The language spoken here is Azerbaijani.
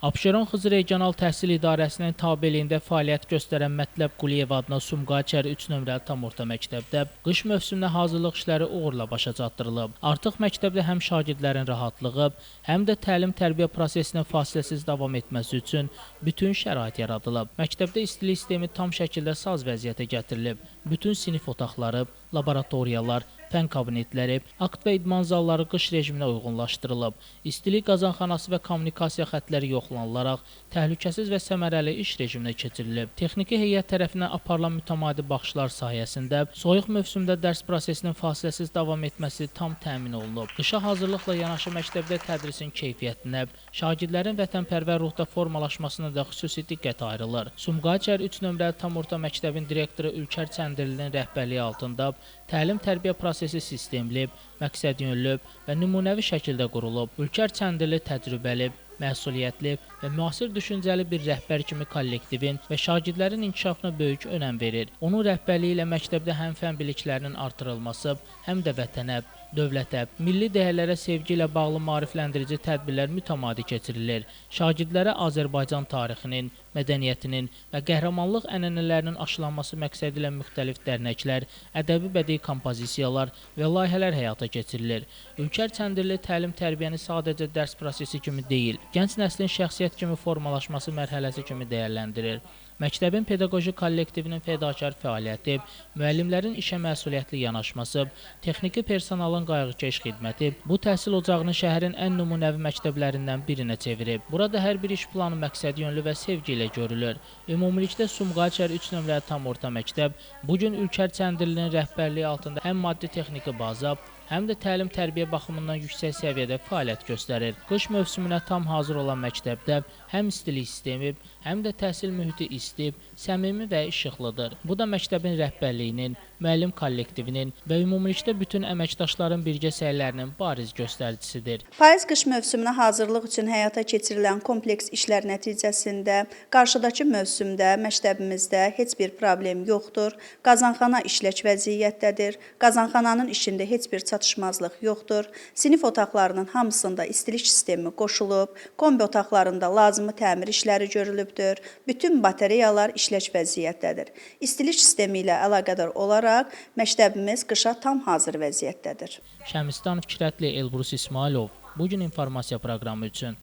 Abşeron Xızı Regional Təhsil İdarəsinin tabeliyində fəaliyyət göstərən Mətləb Quliyev adına Sumqayıt 3 nömrəli tam orta məktəbdə qış mövsümünə hazırlıq işləri uğurla başa çatdırılıb. Artıq məktəbdə həm şagirdlərin rahatlığı, həm də təlim-tərbiyə prosesinin fasiləsiz davam etməsi üçün bütün şərait yaradılıb. Məktəbdə istilik sistemi tam şəkildə saz vəziyyətə gətirilib. Bütün sinif otaqları, laboratoriyalar, fən kabinetləri, akt və idman zalları qış rejiminə uyğunlaşdırılıb. İstilik qazanxanası və kommunikasiya xətləri yoxlanılaraq təhlükəsiz və səmərəli iş rejiminə keçirilib. Texniki heyət tərəfindən aparılan mütəmadi baxışlar sayəsində soyuq mövsümdə dərs prosesinin fasiləsiz davam etməsi tam təmin olunub. Qışa hazırlıqla yanaşı məktəbdə tədrisin keyfiyyətinə, şagirdlərin vətənpərvər ruhda formalaşmasına da xüsusi diqqət ayrılır. Sumqayıt 3 nömrəli tam orta məktəbin direktoru Ülkər Çəndirlinin rəhbərliyi altında təlim-tərbiyə prosesi sistemli, məqsədyönlü və nümunəvi şəkildə qurulub. Ülkər Çəndirli təcrübəli, məsuliyyətli və müasir düşüncəli bir rəhbər kimi kollektivin və şagirdlərin inkişafına böyük önəm verir. Onun rəhbərliyi ilə məktəbdə həm fən biliklərinin artırılması, həm də vətənə, dövlətə, milli dəyərlərə sevgi ilə bağlı maarifləndirici tədbirlər mütəmadi keçirilir. Şagirdlərə Azərbaycan tarixinin, mədəniyyətinin və qəhrəmanlıq ənənələrinin aşılanması məqsədi ilə müxtəlif dərnəklər, ədəbi-bədii kompozisiyalar və layihələr həyata keçirilir. Ülkər Çəndirli təlim-tərbiyəni sadəcə dərs prosesi kimi deyil, gənc nəslin şəxsiyyət kimi formalaşması mərhələsi kimi dəyərləndirir. Məktəbin pedaqoji kollektivinin fədakar fəaliyyəti, müəllimlərin işə məsuliyyətli yanaşması, texniki personalın qayğıkeş xidməti bu təhsil ocağını şəhərin ən nümunəvi məktəblərindən birinə çevirib. Burada hər bir iş planı məqsədyönlü və sevgi ilə görülür. Ümumilikdə Sumqayıt 3 nömrəli tam orta məktəb bugün Ülkər Çəndirlinin rəhbərliyi altında həm maddi-texniki baza, həm də təlim-tərbiyə baxımından yüksək səviyyədə fəaliyyət göstərir. Qış mövsümünə tam hazır olan məktəbdə həm istilik sistemi, həm də təhsil mühiti isti, səmimi və işıqlıdır. Bu da məktəbin rəhbərliyinin, müəllim kollektivinin və ümumilikdə bütün əməkdaşların birgə səylərinin bariz göstəricisidir. Payız-qış mövsümünə hazırlıq üçün həyata keçirilən kompleks işlər nəticəsində qarşıdakı mövsümdə məktəbimizdə heç bir problem yoxdur. Qazanxana işlək vəziyyətdədir. Qazanxananın işində heç bir çatışmazlıq yoxdur. Sinif otaqlarının hamısında istilik sistemi qoşulub, kombi otaqlarında lazımi təmir işləri görülübdür. Bütün batareyalar işlək vəziyyətdədir. İstilik sistemi ilə əlaqədar olaraq məktəbimiz qışa tam hazır vəziyyətdədir. Şəmistan Fikrətli, Elbrus İsmailov, bugün informasiya proqramı üçün.